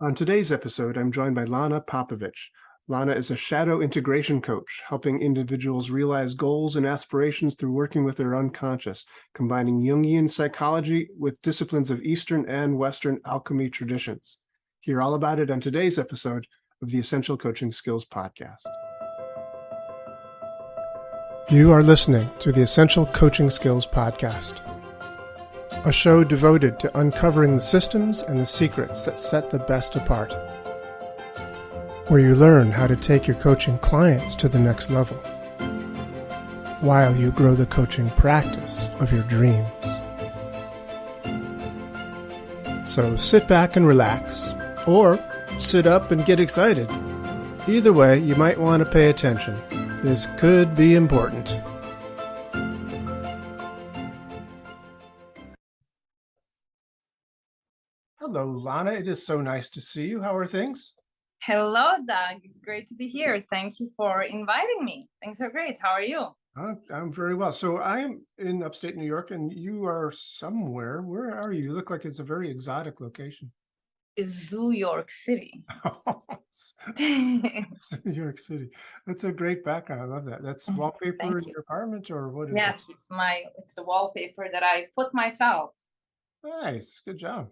On today's episode, I'm joined by Lana Popovich. Lana is a shadow integration coach, helping individuals realize goals and aspirations through working with their unconscious, combining Jungian psychology with disciplines of Eastern and Western alchemy traditions. Hear all about it on today's episode of the Essential Coaching Skills Podcast. You are listening to the Essential Coaching Skills Podcast, a show devoted to uncovering the systems and the secrets that set the best apart, where you learn how to take your coaching clients to the next level, while you grow the coaching practice of your dreams. So sit back and relax, or sit up and get excited. Either way, you might want to pay attention. This could be important. Hello, Lana. It is so nice to see you. How are things? Hello, Doug. It's great to be here. Thank you for inviting me. Things are great. How are you? I'm very well. So I'm in upstate New York, and you are somewhere. Where are you? You look like it's a very exotic location. It's New York City. New York City. That's a great background. I love that. That's wallpaper in your apartment, or what is it? Yes, it's the wallpaper that I put myself. Nice. Good job.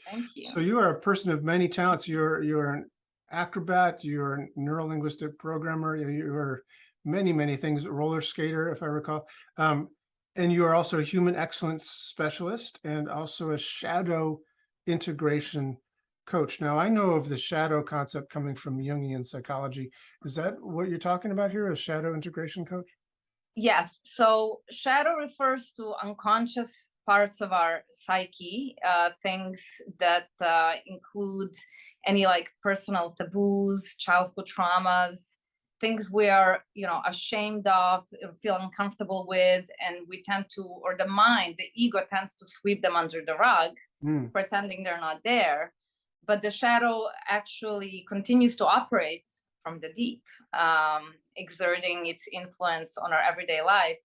Thank you. So you are a person of many talents. You're an acrobat, you're a neuro-linguistic programmer, you're many things, roller skater, if I recall. And you are also a human excellence specialist and also a shadow integration coach. Now, I know of the shadow concept coming from Jungian psychology. Is that what you're talking about here, a shadow integration coach? Yes. So shadow refers to unconscious parts of our psyche, things that include any like personal taboos, childhood traumas, things we are, ashamed of, feel uncomfortable with, and we tend to, or the mind, the ego tends to sweep them under the rug, pretending they're not there. But the shadow actually continues to operate from the deep, exerting its influence on our everyday life,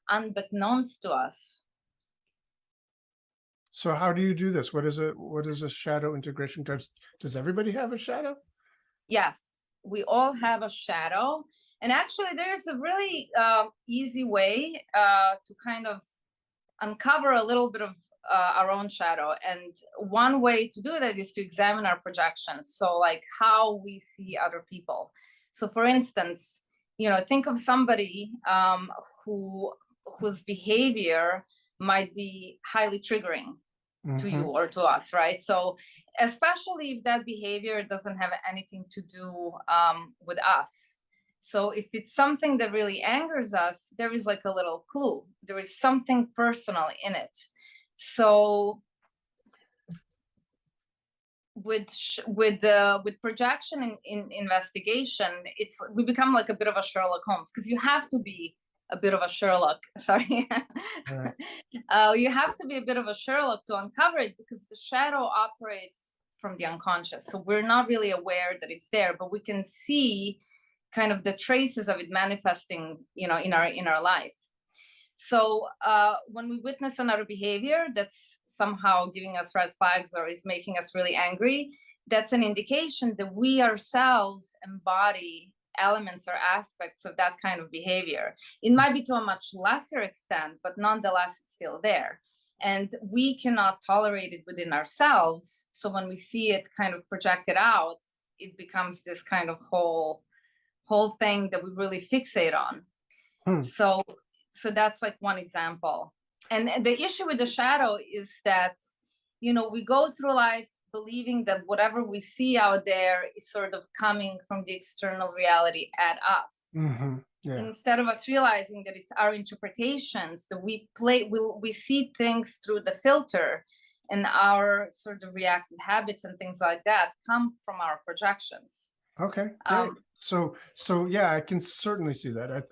unbeknownst to us. So how do you do this? What is a shadow integration coach? Does everybody have a shadow? Yes, we all have a shadow. And actually, there's a really easy way to kind of uncover a little bit of our own shadow. And one way to do that is to examine our projections. So like how we see other people. So for instance, think of somebody whose behavior might be highly triggering to you or to us, right? So especially if that behavior doesn't have anything to do with us. So if it's something that really angers us, there is like a little clue. There is something personal in it. So with projection in investigation, we become like a bit of a Sherlock Holmes, because you have to be a bit of a Sherlock. Sorry. Right. You have to be a bit of a Sherlock to uncover it, because the shadow operates from the unconscious. So we're not really aware that it's there, but we can see kind of the traces of it manifesting, in our life. So when we witness another behavior that's somehow giving us red flags or is making us really angry, that's an indication that we ourselves embody elements or aspects of that kind of behavior. It might be to a much lesser extent, but nonetheless, it's still there. And we cannot tolerate it within ourselves. So when we see it kind of projected out, it becomes this kind of whole thing that we really fixate on. So that's like one example. And the issue with the shadow is that, we go through life believing that whatever we see out there is sort of coming from the external reality at us. Yeah. Instead of us realizing that it's our interpretations, that we see things through the filter, and our sort of reactive habits and things like that come from our projections. Okay, great. So yeah, I can certainly see that.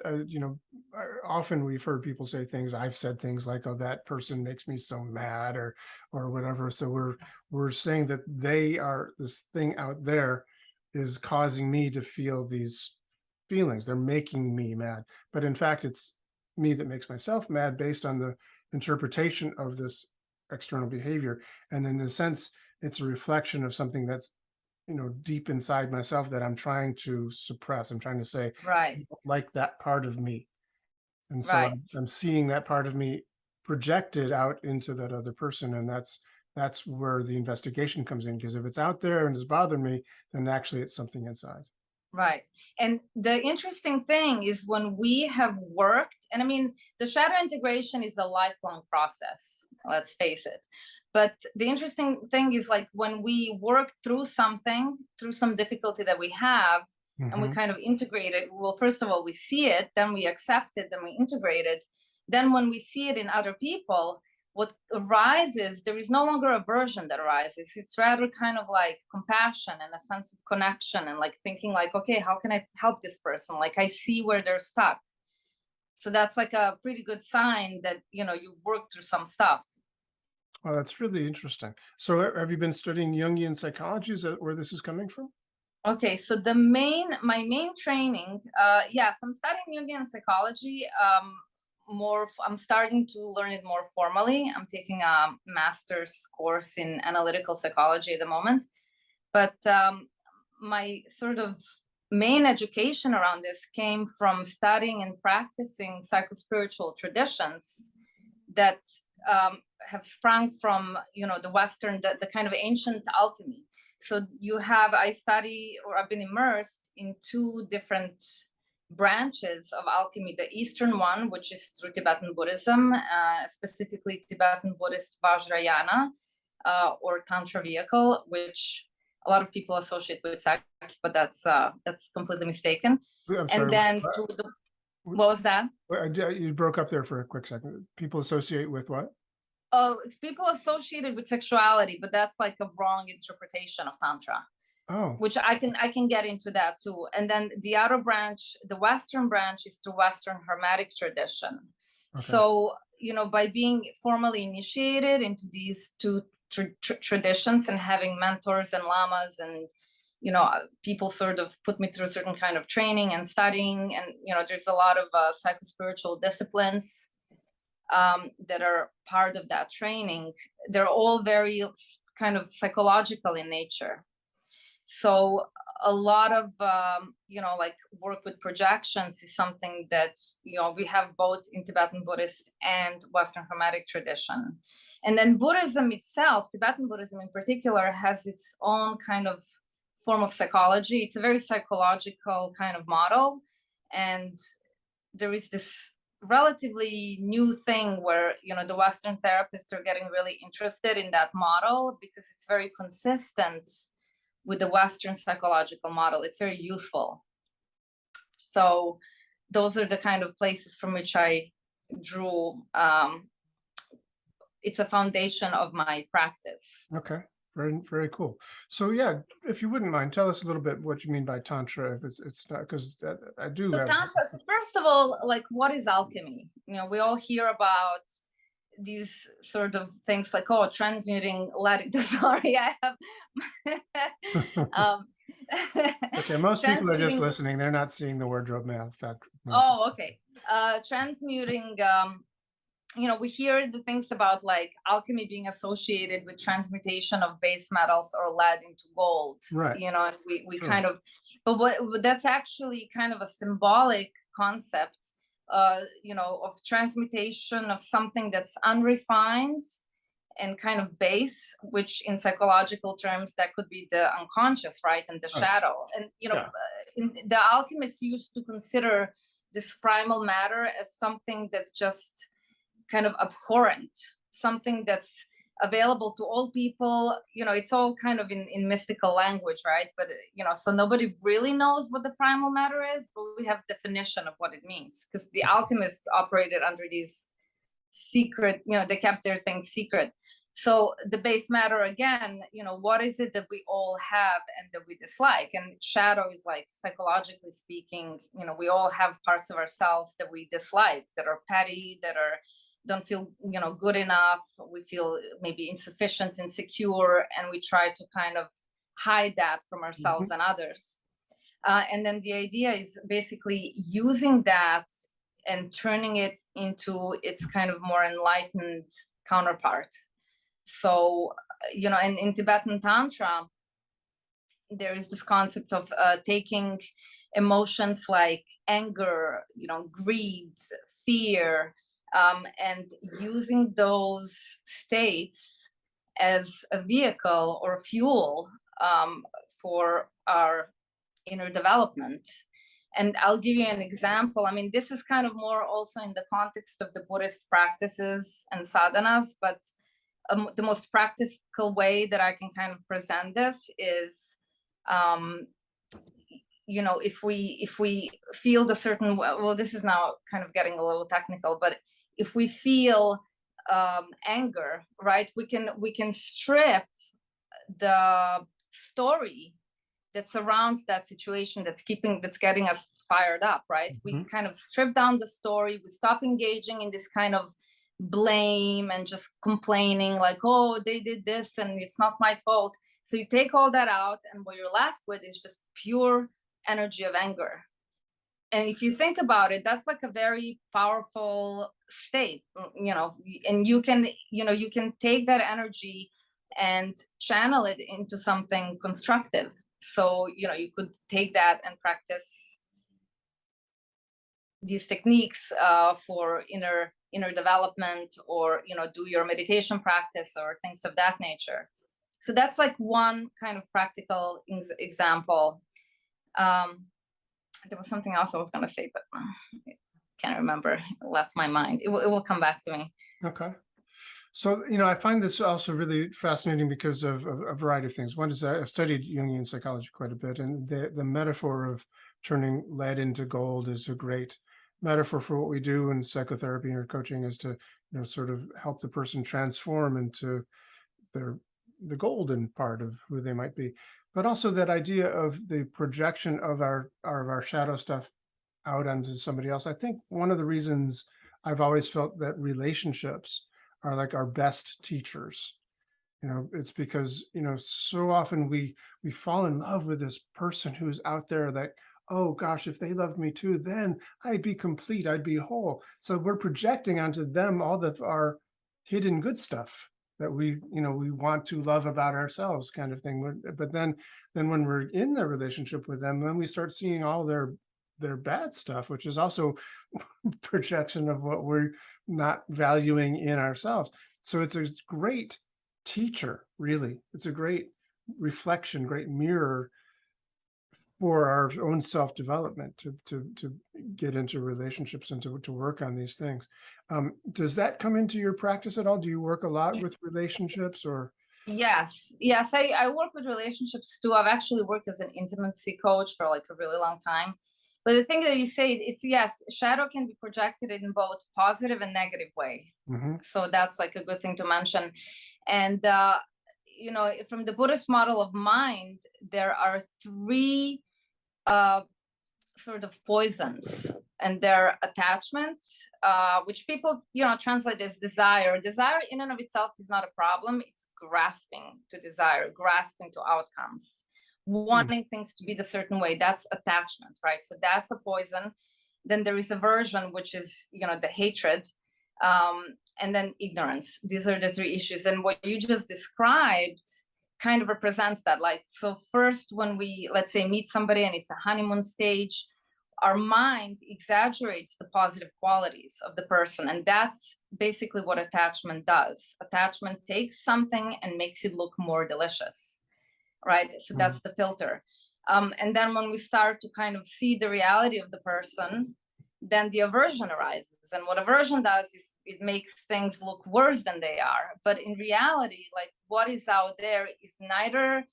Often we've heard people say things. I've said things like, "Oh, that person makes me so mad," or whatever. So we're saying that this thing out there is causing me to feel these feelings. They're making me mad, but in fact, it's me that makes myself mad based on the interpretation of this external behavior. And in a sense, it's a reflection of something that's deep inside myself that I'm trying to suppress. I'm trying to say, Right. I don't like that part of me. And so Right. I'm seeing that part of me projected out into that other person. And that's where the investigation comes in, because if it's out there and it's bothering me, then actually it's something inside. Right. And the interesting thing is when we have worked, and I mean, the shadow integration is a lifelong process, let's face it. But the interesting thing is like when we work through something, through some difficulty that we have, and we kind of integrate it, well, first of all, we see it, then we accept it, then we integrate it. Then when we see it in other people, what arises, there is no longer aversion that arises. It's rather kind of like compassion and a sense of connection and like thinking like, okay, how can I help this person? Like I see where they're stuck. So that's like a pretty good sign that, you worked through some stuff. Well, that's really interesting. So have you been studying Jungian psychology? Is that where this is coming from? Okay, so my main training, yes, I'm studying Jungian psychology. I'm starting to learn it more formally. I'm taking a master's course in analytical psychology at the moment, but my sort of main education around this came from studying and practicing psychospiritual traditions that have sprung from the Western, the kind of ancient alchemy. So I've been immersed in two different branches of alchemy. The Eastern one, which is through Tibetan Buddhism, specifically Tibetan Buddhist Vajrayana, or Tantra vehicle, which a lot of people associate with sex, but that's completely mistaken. I'm And sorry. then what was that? You broke up there for a quick second. People associate with what? Oh, it's people associated with sexuality, but that's like a wrong interpretation of Tantra. Oh, Which I can get into that too. And then the other branch, the Western branch, is the Western Hermetic tradition. okay. So, by being formally initiated into these two traditions and having mentors and lamas and, people sort of put me through a certain kind of training and studying. And, there's a lot of psychospiritual disciplines that are part of that training. They're all very kind of psychological in nature. So a lot of like work with projections is something that we have both in Tibetan Buddhist and Western Hermetic tradition. And then Buddhism itself, Tibetan Buddhism in particular, has its own kind of form of psychology. It's a very psychological kind of model, and there is this relatively new thing where the Western therapists are getting really interested in that model because it's very consistent with the Western psychological model. It's very useful. So those are the kind of places from which I drew. It's a foundation of my practice. Okay. Very, very cool. So yeah, if you wouldn't mind, tell us a little bit what you mean by Tantra. If it's not, because I do have. Tantra, so first of all, like, what is alchemy? We all hear about these sort of things like, oh, transmuting lead. Sorry, I have Okay, most people are just listening. They're not seeing the wardrobe mail. Oh, okay. Transmuting, we hear the things about like alchemy being associated with transmutation of base metals or lead into gold, right? And we Sure. kind of, but that's actually kind of a symbolic concept, of transmutation of something that's unrefined and kind of base, which in psychological terms, that could be the unconscious, right? And the shadow. And, the alchemists used to consider this primal matter as something that's just kind of abhorrent, something that's available to all people. It's all kind of in mystical language, right? But so nobody really knows what the primal matter is, but we have definition of what it means, because the alchemists operated under these secret, they kept their things secret. So the base matter, again, what is it that we all have and that we dislike? And shadow is like, psychologically speaking, we all have parts of ourselves that we dislike, that are petty, that don't feel good enough. We feel maybe insufficient, insecure, and we try to kind of hide that from ourselves and others. And then the idea is basically using that and turning it into its kind of more enlightened counterpart. So, and in Tibetan Tantra, there is this concept of taking emotions like anger, greed, fear, and using those states as a vehicle or fuel for our inner development. And I'll give you an example. I mean, this is kind of more also in the context of the Buddhist practices and sadhanas, but the most practical way that I can kind of present this is, if we feel the certain, well, this is now kind of getting a little technical, but if we feel anger, right, we can strip the story that surrounds that situation that's getting us fired up, right? Mm-hmm. We kind of strip down the story, we stop engaging in this kind of blame and just complaining like, oh, they did this and it's not my fault. So you take all that out, and what you're left with is just pure energy of anger. And if you think about it, that's like a very powerful state, and you can take that energy and channel it into something constructive. So, you could take that and practice these techniques for inner development, or, do your meditation practice or things of that nature. So that's like one kind of practical example. There was something else I was going to say, but I can't remember. It left my mind. It will come back to me. Okay. So, I find this also really fascinating because of a variety of things. One is I studied Jungian psychology quite a bit, and the metaphor of turning lead into gold is a great metaphor for what we do in psychotherapy or coaching, is to, sort of help the person transform into the golden part of who they might be. But also that idea of the projection of our shadow stuff out onto somebody else. I think one of the reasons I've always felt that relationships are like our best teachers. It's because, so often we fall in love with this person who's out there that, oh gosh, if they loved me too, then I'd be complete, I'd be whole. So we're projecting onto them all of our hidden good stuff that we want to love about ourselves, kind of thing. But then when we're in the relationship with them, then we start seeing all their bad stuff, which is also projection of what we're not valuing in ourselves. So it's a great teacher, really. It's a great reflection, great mirror for our own self-development to get into relationships and to work on these things. Does that come into your practice at all? Do you work a lot with relationships, or? Yes, I work with relationships too. I've actually worked as an intimacy coach for like a really long time. But the thing that you say, it's yes, shadow can be projected in both positive and negative way. Mm-hmm. So that's like a good thing to mention. And, from the Buddhist model of mind, there are three sort of poisons, and they're attachment, which people, translate as desire. Desire in and of itself is not a problem. It's grasping to desire, grasping to outcomes, wanting things to be the certain way. That's attachment, right? So that's a poison. Then there is aversion, which is, the hatred, and then ignorance. These are the three issues. And what you just described kind of represents that. Like, so first, when we, let's say, meet somebody and it's a honeymoon stage, our mind exaggerates the positive qualities of the person. And that's basically what attachment does. Attachment takes something and makes it look more delicious, right? So that's the filter. And then when we start to kind of see the reality of the person, then the aversion arises. And what aversion does is it makes things look worse than they are. But in reality, like, what is out there is neither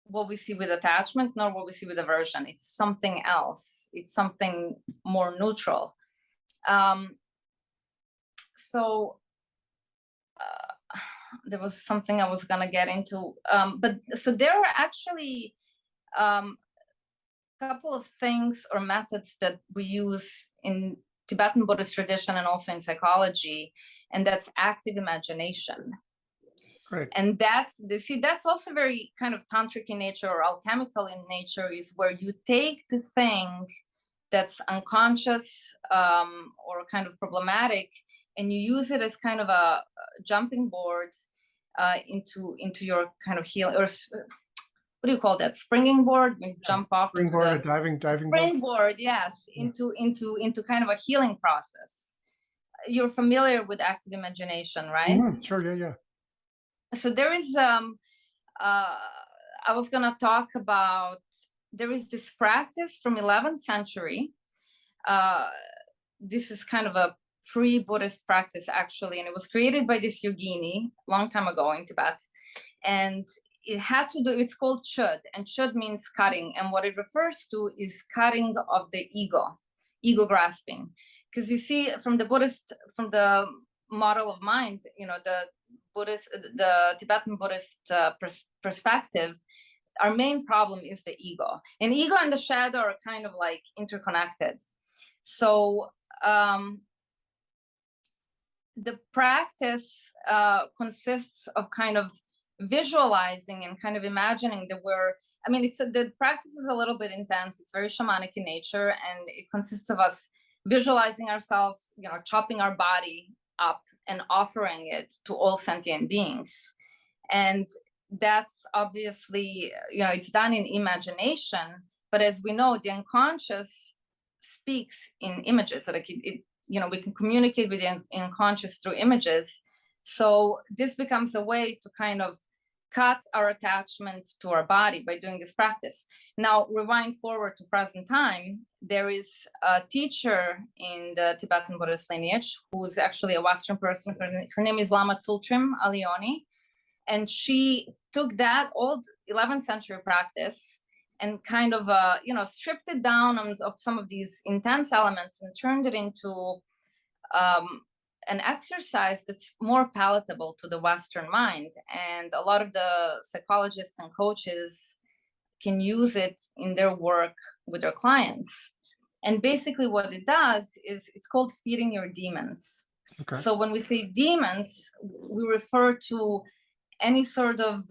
what we see with attachment nor what we see with aversion. It's something else. It's something more neutral. So there was something I was going to get into. But so there are actually couple of things or methods that we use in Tibetan Buddhist tradition and also in psychology, and that's active imagination. Great. And that's also very kind of tantric in nature or alchemical in nature, is where you take the thing that's unconscious or kind of problematic, and you use it as kind of a jumping board into your kind of healing, or what do you call that? Springing board? You jump off into Springboard, a the diving board. springboard, yes, into kind of a healing process. You're familiar with active imagination, right? Sure, yeah. So there is I was gonna talk about, there is this practice from 11th century. This is kind of a pre-Buddhist practice, actually, and it was created by this yogini long time ago in Tibet. And it had to do, it's called chud, and chud means cutting. And what it refers to is cutting of the ego grasping. Because you see, from the model of mind, the Tibetan Buddhist perspective, our main problem is the ego. And ego and the shadow are kind of like interconnected. So the practice consists of kind of visualizing and kind of imagining that the practice is a little bit intense. It's very shamanic in nature, and it consists of us visualizing ourselves, chopping our body up and offering it to all sentient beings. And that's obviously, it's done in imagination, but as we know, the unconscious speaks in images. Like we can communicate with the unconscious through images. So this becomes a way to kind of cut our attachment to our body by doing this practice. Now, rewind forward to present time, there is a teacher in the Tibetan Buddhist lineage who is actually a Western person. Her name is Lama Tsultrim Alioni. And she took that old 11th century practice and kind of, stripped it down of some of these intense elements and turned it into an exercise that's more palatable to the Western mind. And a lot of the psychologists and coaches can use it in their work with their clients. And basically what it does is it's called feeding your demons. Okay. So when we say demons, we refer to any sort of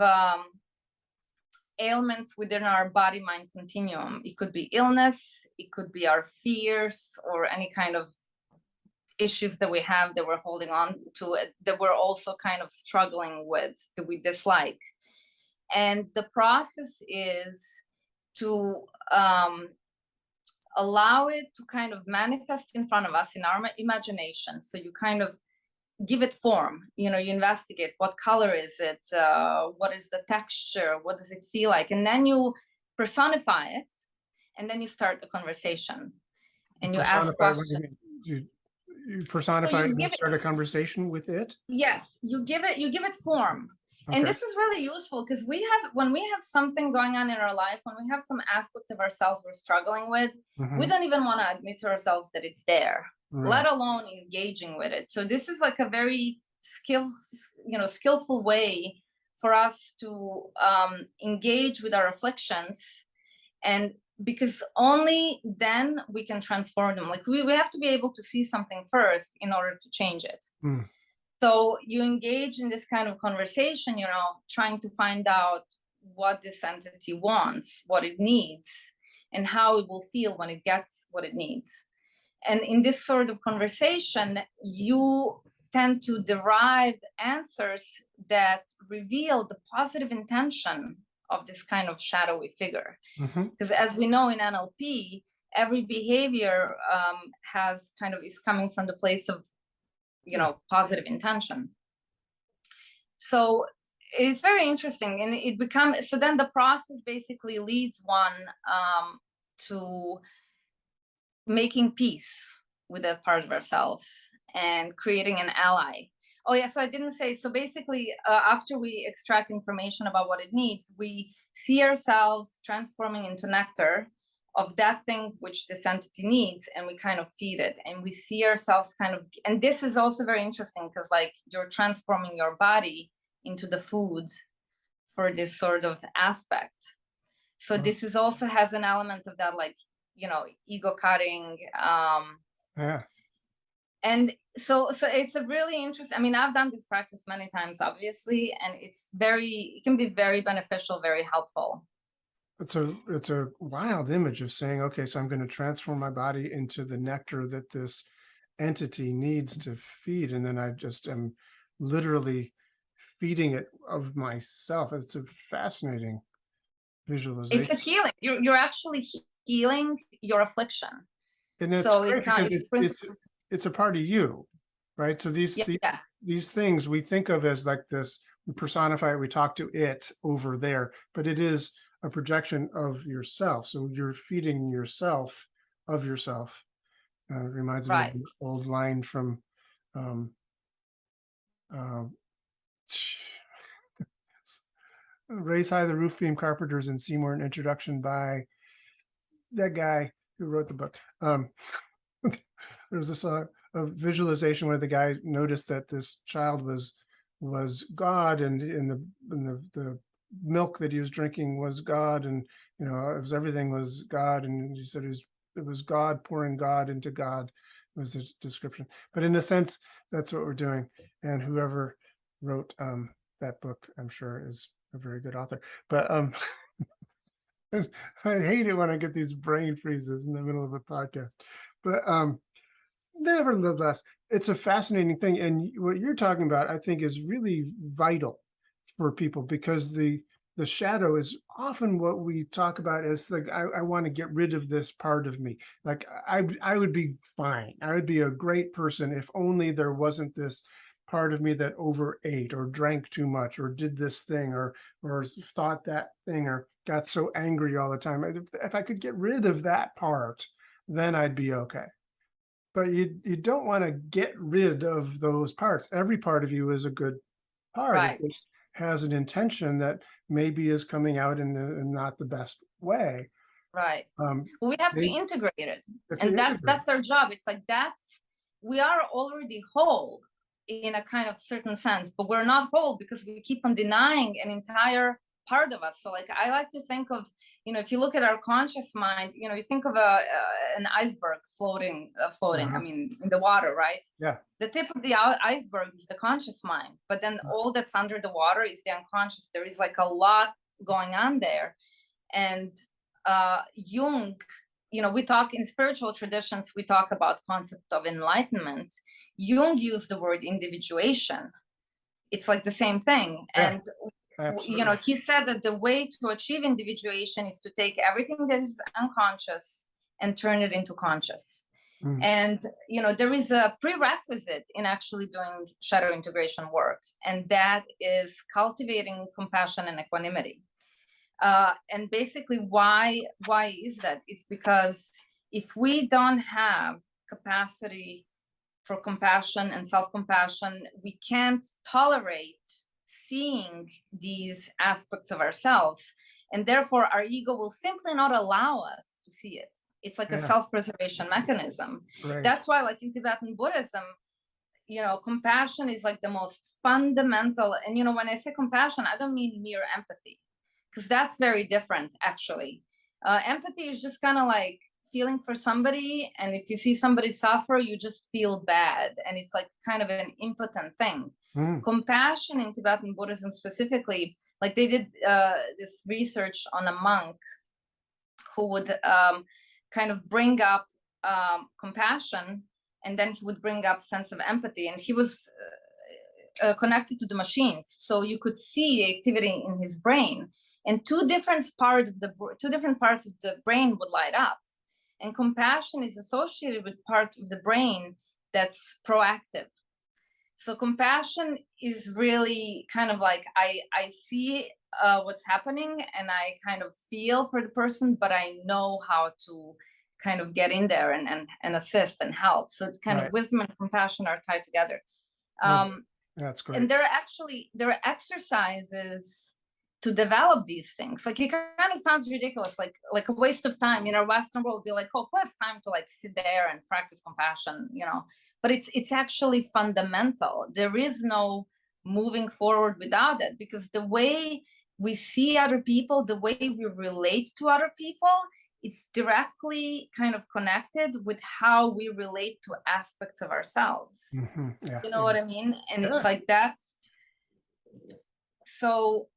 ailments within our body-mind continuum. It could be illness, it could be our fears, or any kind of issues that we have that we're holding on to, that we're also kind of struggling with, that we dislike. And the process is to allow it to kind of manifest in front of us in our imagination. So you kind of give it form, you investigate what color is it, what is the texture, what does it feel like, and then you personify it, and then you start a conversation, and you ask questions. You personify it and start a conversation with it? Yes, you give it form. Okay. And this is really useful because when we have something going on in our life, when we have some aspect of ourselves we're struggling with, we don't even want to admit to ourselves that it's there, let alone engaging with it. So this is like a very skillful way for us to engage with our afflictions, and because only then we can transform them. Like we have to be able to see something first in order to change it. So you engage in this kind of conversation, trying to find out what this entity wants, what it needs, and how it will feel when it gets what it needs. And in this sort of conversation, you tend to derive answers that reveal the positive intention of this kind of shadowy figure. Because as we know in NLP, every behavior is coming from the place of positive intention. So it's very interesting, and so then the process basically leads one to making peace with that part of ourselves and creating an ally. Oh yeah, so I didn't say, so basically after we extract information about what it needs, we see ourselves transforming into nectar of that thing which this entity needs, and we kind of feed it, and we see ourselves and this is also very interesting because like you're transforming your body into the food for this sort of aspect. So this is also has an element of that, like, ego cutting. And so it's a really interesting, I've done this practice many times, obviously, and it can be very beneficial, very helpful. It's a wild image of saying, okay, so I'm going to transform my body into the nectar that this entity needs to feed. And then I just am literally feeding it of myself. It's a fascinating Visualization. It's a healing. You're actually healing your affliction. And it's So great it kind because of brings, it's a part of you, right? So yes, these things we think of as like this, we personify it, we talk to it over there, but it is a projection of yourself. So you're feeding yourself of yourself. It reminds me of right. an old line from um, um, Raise High the Roof Beam Carpenters in Seymour, an introduction by that guy who wrote the book. There's this a visualization where the guy noticed that this child was God, and the milk that he was drinking was God, and it was everything was God, and he said it was God pouring God into God was the description. But in a sense, that's what we're doing. And whoever wrote that book, I'm sure, is a very good author. But I hate it when I get these brain freezes in the middle of a podcast. But nevertheless, it's a fascinating thing. And what you're talking about, I think, is really vital for people, because the shadow is often what we talk about as like, I want to get rid of this part of me. Like I would be fine. I would be a great person if only there wasn't this part of me that overate or drank too much or did this thing or thought that thing or got so angry all the time. If I could get rid of that part, then I'd be okay. But you don't want to get rid of those parts. Every part of you is a good part. It Right. just has an intention that maybe is coming out in not the best way. Right. We have to integrate it. And that's our job. It's like we are already whole in a kind of certain sense, but we're not whole because we keep on denying an entire part of us. So like I like to think of, if you look at our conscious mind, you think of an iceberg floating, I mean, in the water, right? Yeah. The tip of the iceberg is the conscious mind, but then all that's under the water is the unconscious. There is like a lot going on there. And Jung, we talk in spiritual traditions, we talk about concept of enlightenment. Jung used the word individuation. It's like the same thing. Yeah, and absolutely. he said that the way to achieve individuation is to take everything that is unconscious and turn it into conscious. And there is a prerequisite in actually doing shadow integration work, and that is cultivating compassion and equanimity. And basically, why is that? It's because if we don't have capacity for compassion and self-compassion, we can't tolerate seeing these aspects of ourselves, and therefore our ego will simply not allow us to see it. It's like a self-preservation mechanism. Right. That's why, like in Tibetan Buddhism, compassion is like the most fundamental. And when I say compassion, I don't mean mere empathy, because that's very different, actually. Empathy is just kind of like feeling for somebody, and if you see somebody suffer, you just feel bad, and it's like kind of an impotent thing. Compassion in Tibetan Buddhism specifically, like they did this research on a monk who would kind of bring up compassion, and then he would bring up sense of empathy, and he was connected to the machines, so you could see the activity in his brain, and two different parts of the brain would light up. And compassion is associated with part of the brain that's proactive. So compassion is really kind of like, I see what's happening, and I kind of feel for the person, but I know how to kind of get in there and assist and help. So kind of wisdom and compassion are tied together. That's great. And there are exercises to develop these things. Like, it kind of sounds ridiculous, like a waste of time. Western world would be like, oh, it's time to like sit there and practice compassion, but it's actually fundamental. There is no moving forward without it, because the way we see other people, the way we relate to other people, it's directly kind of connected with how we relate to aspects of ourselves. Yeah, you know what I mean? And it's like that's so.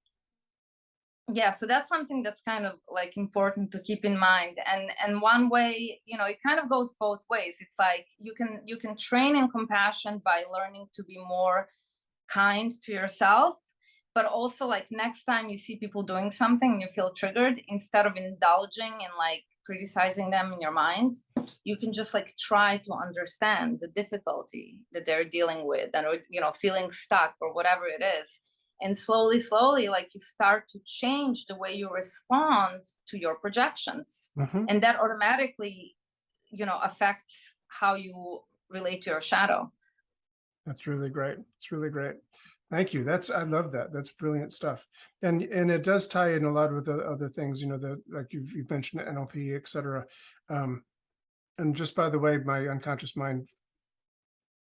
Yeah, so that's something that's kind of like important to keep in mind. And one way, it kind of goes both ways. It's like you can train in compassion by learning to be more kind to yourself, but also like next time you see people doing something and you feel triggered, instead of indulging in like criticizing them in your mind, you can just like try to understand the difficulty that they're dealing with, and, or, you know, feeling stuck or whatever it is. And slowly, like you start to change the way you respond to your projections. And that automatically, you know, affects how you relate to your shadow. That's really great. It's really great. Thank you. I love that. That's brilliant stuff. And it does tie in a lot with the other things, you know, like you've mentioned NLP, et cetera. And just by the way, my unconscious mind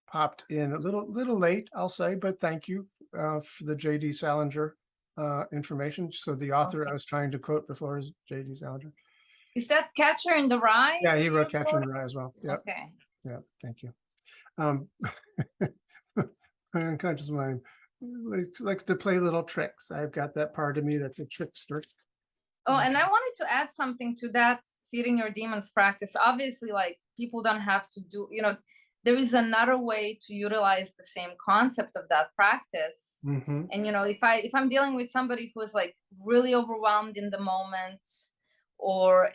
popped in a little late, I'll say, but thank you for the J.D. Salinger information. So the author I was trying to quote before is J.D. Salinger. Is that Catcher in the Rye? Yeah, he wrote Catcher in the Rye as well. Yeah. Okay. Yeah, thank you. My unconscious mind likes to play little tricks. I've got that part of me that's a trickster. Oh, and I wanted to add something to that feeding your demons practice. Obviously, like people don't have to do, you know, there is another way to utilize the same concept of that practice. And, you know, if I'm dealing with somebody who is like really overwhelmed in the moment, or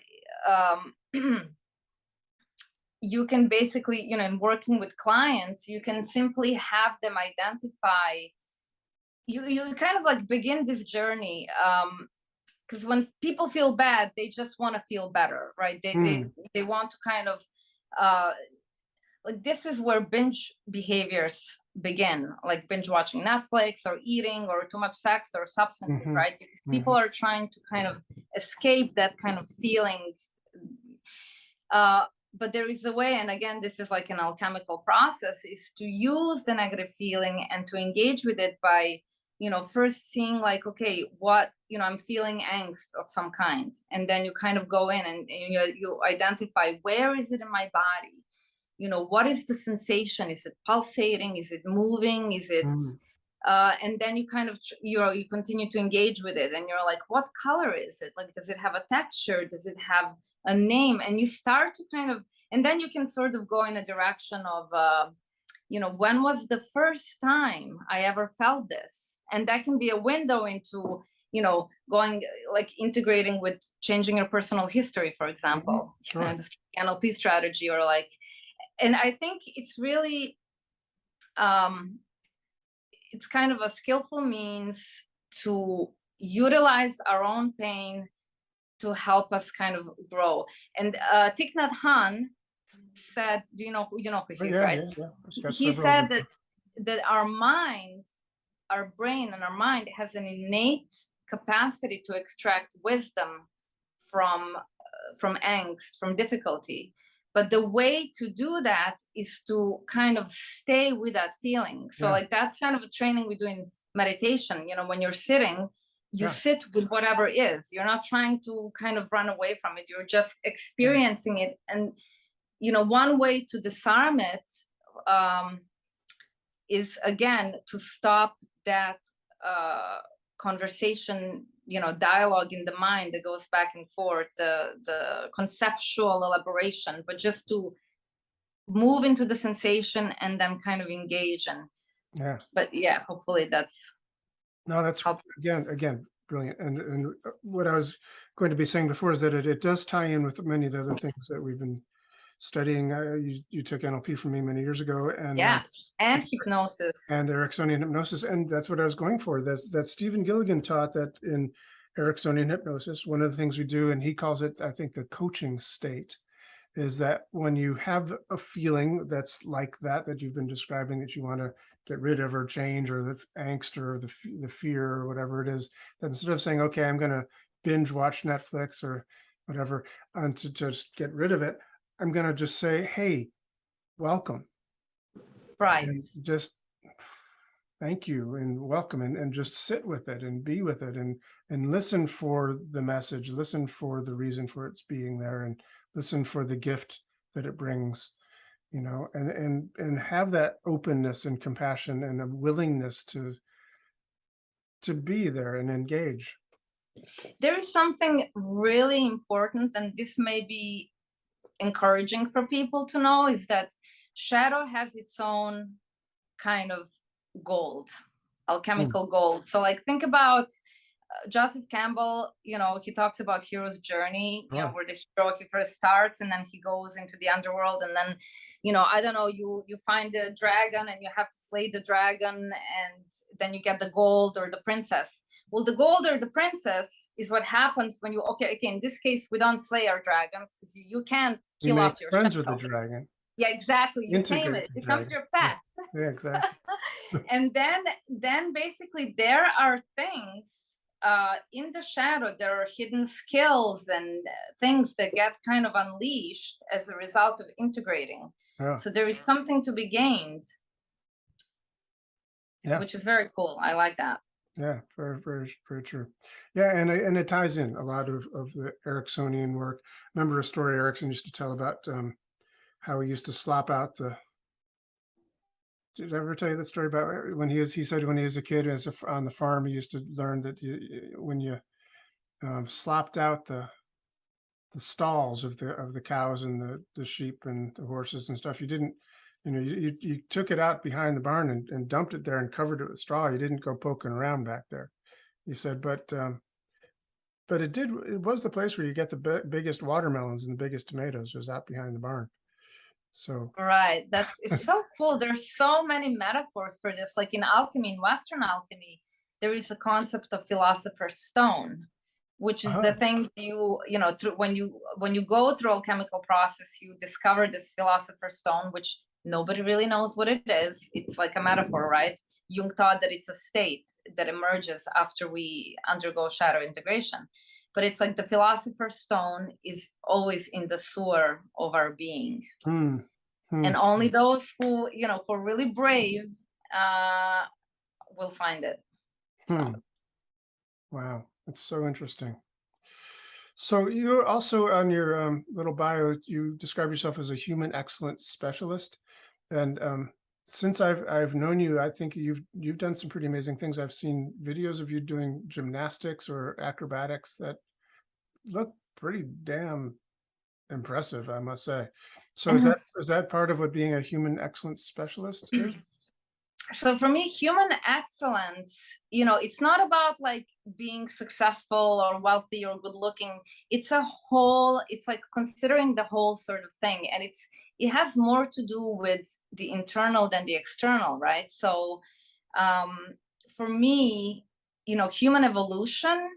you can basically, you know, in working with clients, you can simply have them identify, you kind of like begin this journey, because when people feel bad, they just want to feel better, right? They want to kind of like, this is where binge behaviors begin, like binge watching Netflix or eating or too much sex or substances, right? Because people are trying to kind of escape that kind of feeling. But there is a way, and again, this is like an alchemical process, is to use the negative feeling and to engage with it by, you know, first seeing like, okay, what, you know, I'm feeling angst of some kind. And then you kind of go in and you identify, where is it in my body? You know, what is the sensation? Is it pulsating? Is it moving? Is it, and then you kind of, you know, you continue to engage with it, and you're like, what color is it? Like, does it have a texture? Does it have a name? And you start to kind of, and then you can sort of go in a direction of, you know, when was the first time I ever felt this? And that can be a window into, you know, going like integrating with changing your personal history, for example, the NLP strategy, or like, and I think it's really, it's kind of a skillful means to utilize our own pain to help us kind of grow. And Thich Nhat Hanh said, do you know who he is, right? He said that our mind, our brain and our mind has an innate capacity to extract wisdom from angst, from difficulty. But the way to do that is to kind of stay with that feeling. So like, that's kind of a training we do in meditation. You know, when you're sitting, you sit with whatever is. You're not trying to kind of run away from it. You're just experiencing it. And, you know, one way to disarm it is, again, to stop that conversation, you know, dialogue in the mind that goes back and forth, the conceptual elaboration, but just to move into the sensation and then kind of engage. And but yeah, hopefully that's again brilliant. And what I was going to be saying before is that it does tie in with many of the other things that we've been studying. You took NLP from me many years ago, and and hypnosis and Ericksonian hypnosis, and that's what I was going for. That Stephen Gilligan taught that in Ericksonian hypnosis, one of the things we do, and he calls it, I think, the coaching state, is that when you have a feeling that's like that you've been describing, that you want to get rid of or change, or the angst or the fear or whatever it is, that instead of saying, okay, I'm going to binge watch Netflix or whatever, and to just get rid of it, I'm going to just say, hey, welcome. Right. And just thank you and welcome, and just sit with it and be with it, and listen for the message, listen for the reason for its being there, and listen for the gift that it brings, you know, and have that openness and compassion and a willingness to be there and engage. There is something really important, and this may be encouraging for people to know, is that shadow has its own kind of gold. alchemical gold. So like think about Joseph Campbell, you know, he talks about hero's journey, you know, where the hero, he first starts and then he goes into the underworld, and then, you know, I don't know, you find the dragon and you have to slay the dragon, and then you get the gold or the princess. Well, the gold or the princess is what happens when you, okay, in this case, we don't slay our dragons because you can't kill off your friends with the dragon. Yeah, exactly. You tame it. It becomes your pet. Yeah, exactly. And then basically there are things in the shadow, there are hidden skills and things that get kind of unleashed as a result of integrating. So there is something to be gained, which is very cool. I like that. Yeah, very, very, very true. Yeah, and it ties in a lot of the Ericksonian work. Remember a story Erickson used to tell about how he used to slop out the. Did I ever tell you that story about when he said when he was a kid on the farm, he used to learn that when you slopped out the stalls of the cows and the sheep and the horses and stuff, you didn't, you know, you took it out behind the barn and dumped it there and covered it with straw. You didn't go poking around back there. He said, but it was the place where you get the biggest watermelons and the biggest tomatoes was out behind the barn. So right, it's so cool. There's so many metaphors for this. Like in alchemy, in Western alchemy, there is a concept of philosopher's stone, which is the thing you know, through when you go through alchemical process, you discover this philosopher's stone, which nobody really knows what it is. It's like a metaphor, right? Jung thought that it's a state that emerges after we undergo shadow integration. But it's like the philosopher's stone is always in the sewer of our being. And only those who, you know, who are really brave will find it. Wow, that's so interesting. So you're also on your little bio, you describe yourself as a human excellence specialist. And since I've known you, I think you've done some pretty amazing things. I've seen videos of you doing gymnastics or acrobatics that look pretty damn impressive, I must say. So is that part of what being a human excellence specialist is? So for me, human excellence, you know, it's not about like being successful or wealthy or good looking. It's like considering the whole sort of thing. And it has more to do with the internal than the external, right? So for me, you know, human evolution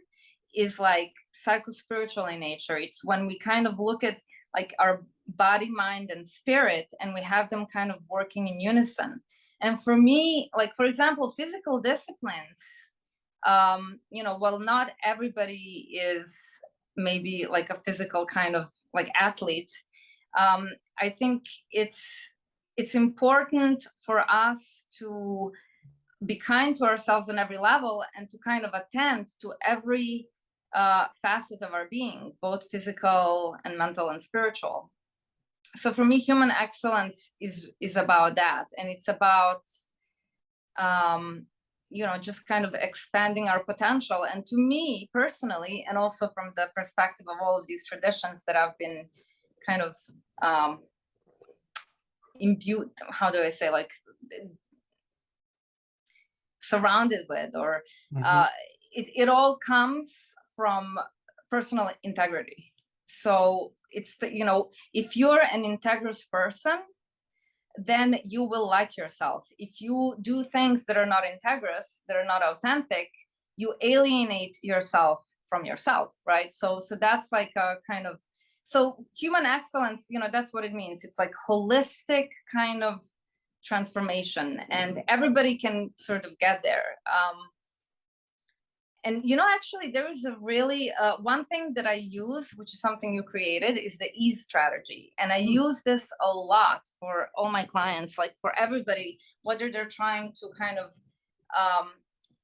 is like psycho-spiritual in nature. It's when we kind of look at like our body, mind, and spirit, and we have them kind of working in unison. And for me, like, for example, physical disciplines, you know, while not everybody is maybe like a physical kind of like athlete, I think it's important for us to be kind to ourselves on every level and to kind of attend to every facet of our being, both physical and mental and spiritual. So for me, human excellence is about that, and it's about you know, just kind of expanding our potential. And to me personally, and also from the perspective of all of these traditions that I've been kind of imbued, how do I say, like surrounded with, or it all comes from personal integrity. So it's you know, if you're an integrous person, then you will like yourself. If you do things that are not integrous, that are not authentic, you alienate yourself from yourself, right? So that's like a kind of, so human excellence, you know, that's what it means. It's like holistic kind of transformation, and everybody can sort of get there. And, you know, actually, there is a really, one thing that I use, which is something you created, is the ease strategy. And I use this a lot for all my clients, like for everybody, whether they're trying to kind of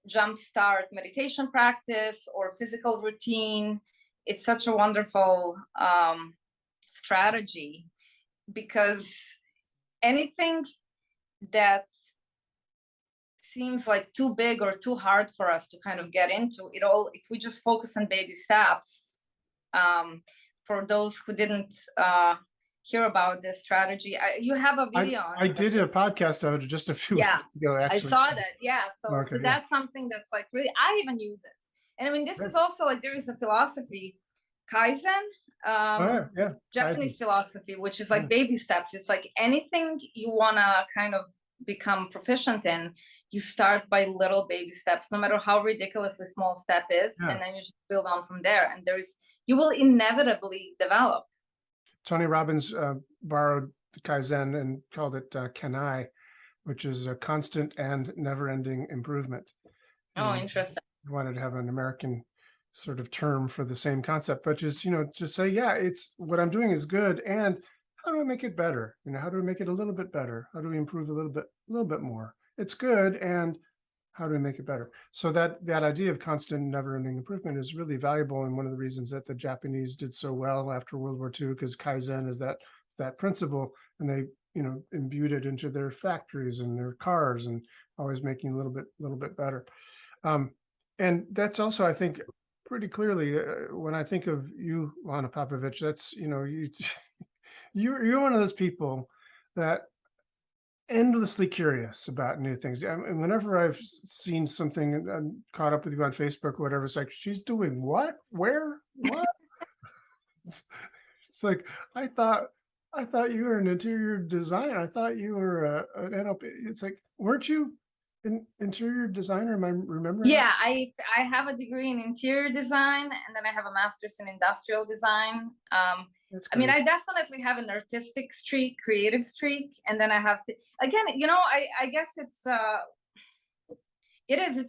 jumpstart meditation practice or physical routine. It's such a wonderful strategy, because anything that seems like too big or too hard for us to kind of get into it all, if we just focus on baby steps, for those who didn't hear about this strategy. You have a video on I did a this. podcast of it just a few Yeah, weeks ago, I actually. saw that. Yeah. So Okay, yeah. that's something that's like really, I even use it. And I mean, this Good. is also like, there is a philosophy, Kaizen, Yeah. Japanese philosophy, which is like Yeah. baby steps. It's like anything you want to kind of become proficient in, you start by little baby steps, no matter how ridiculously small step is. Yeah. And then you just build on from there. And you will inevitably develop. Tony Robbins borrowed Kaizen and called it Kanai, which is a constant and never-ending improvement. Oh, interesting. I wanted to have an American sort of term for the same concept, but just, just say, yeah, it's what I'm doing is good. And how do I make it better? How do we make it a little bit better? How do we improve a little bit more? It's good. And how do we make it better? So that idea of constant never-ending improvement is really valuable. And one of the reasons that the Japanese did so well after World War II, because Kaizen is that principle, and they, imbued it into their factories and their cars, and always making a little bit better. And that's also, I think, pretty clearly, when I think of you, Lana Popovich, that's, you're one of those people that endlessly curious about new things. And whenever I've seen something and caught up with you on Facebook or whatever, it's like, she's doing what? Where? What? it's like, I thought you were an interior designer. I thought you were an NLP. It's like, weren't you an interior designer? Am I remembering? Yeah, I have a degree in interior design, and then I have a master's in industrial design. I mean, I definitely have an artistic streak, creative streak, and then I have again, I guess it's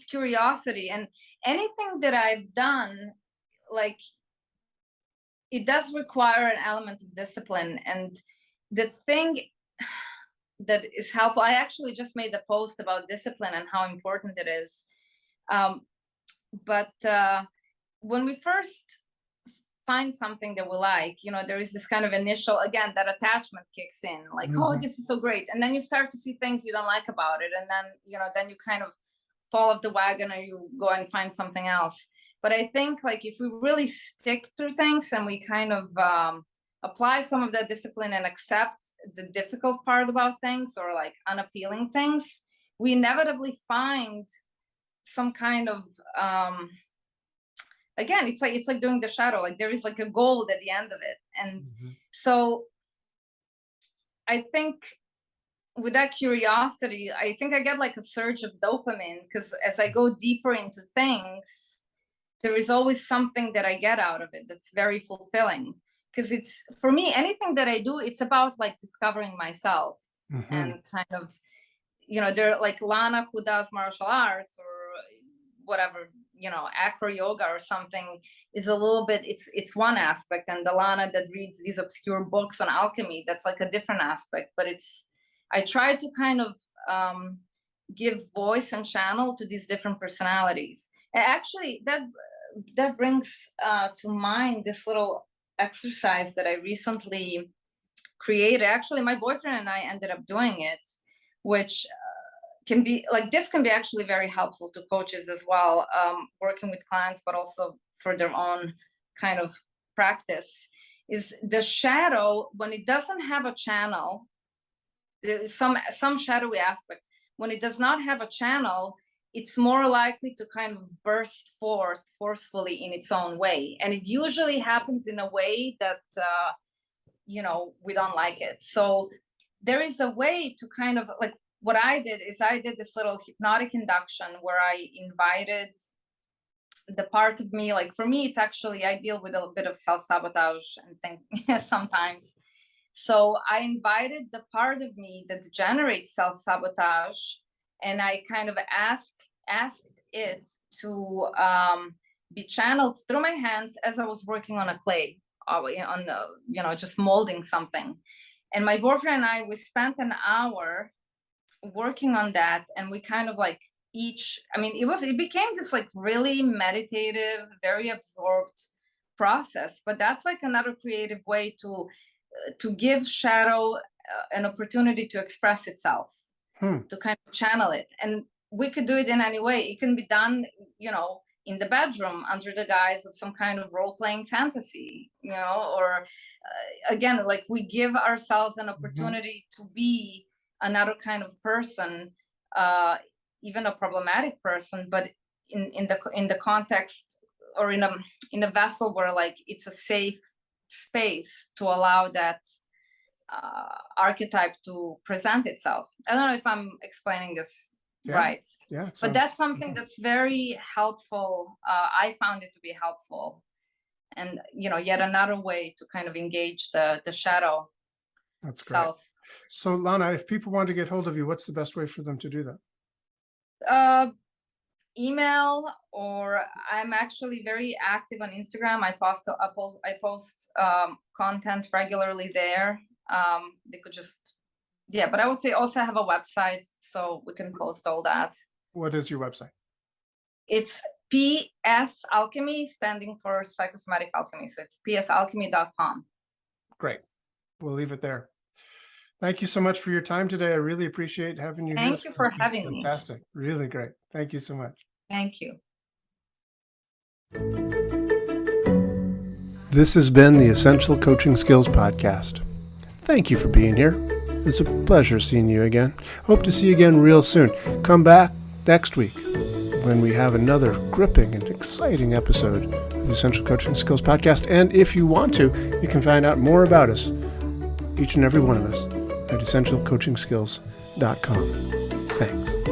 curiosity, and anything that I've done, like, it does require an element of discipline. And the thing that is helpful, I actually just made a post about discipline and how important it is. But when we first find something that we like, there is this kind of initial, again, that attachment kicks in, like, oh, this is so great. And then you start to see things you don't like about it. And then, then you kind of fall off the wagon, or you go and find something else. But I think, like, if we really stick to things and we kind of apply some of that discipline and accept the difficult part about things, or like unappealing things, we inevitably find some kind of again, it's like doing the shadow, like there is like a gold at the end of it. And so I think with that curiosity, I think I get like a surge of dopamine, because as I go deeper into things, there is always something that I get out of it that's very fulfilling. Because it's, for me, anything that I do, it's about like discovering myself. And kind of, there are like Lana, who does martial arts or whatever, acro yoga or something, is a little bit, it's one aspect. And the Lana that reads these obscure books on alchemy, that's like a different aspect. But I try to kind of give voice and channel to these different personalities. And actually, that brings to mind this little exercise that I recently created. Actually, my boyfriend and I ended up doing it, which can be like, this can be actually very helpful to coaches as well, working with clients, but also for their own kind of practice. Is the shadow, when it doesn't have a channel, there's some shadowy aspects. When it does not have a channel, it's more likely to kind of burst forth forcefully in its own way. And it usually happens in a way that, we don't like it. So there is a way to kind of, like, what I did is I did this little hypnotic induction where I invited the part of me, like, for me, it's actually, I deal with a bit of self-sabotage and think sometimes. So I invited the part of me that generates self-sabotage, and I kind of asked it to be channeled through my hands as I was working on a clay, on the, just molding something. And my boyfriend and I, we spent an hour working on that, and we kind of like it became this like really meditative, very absorbed process. But that's like another creative way to give shadow an opportunity to express itself, to kind of channel it. And we could do it in any way. It can be done, in the bedroom under the guise of some kind of role-playing fantasy, or again, like we give ourselves an opportunity to be another kind of person, even a problematic person, but in the context or in a vessel where like it's a safe space to allow that archetype to present itself. I don't know if I'm explaining this right. Yeah. But that's something that's very helpful. I found it to be helpful. And, yet another way to kind of engage the shadow. That's great. Self. So Lana, if people want to get hold of you, what's the best way for them to do that? Email, or I'm actually very active on Instagram. I post content regularly there. They could just, but I would say also have a website, so we can post all that. What is your website? It's PS Alchemy, standing for psychosomatic alchemy. So it's psalchemy.com. Great. We'll leave it there. Thank you so much for your time today. I really appreciate having you here. Thank you for having me. Fantastic. Really great. Thank you so much. Thank you. This has been the Essential Coaching Skills Podcast. Thank you for being here. It's a pleasure seeing you again. Hope to see you again real soon. Come back next week when we have another gripping and exciting episode of the Essential Coaching Skills Podcast. And if you want to, you can find out more about us, each and every one of us, at essentialcoachingskills.com. Thanks.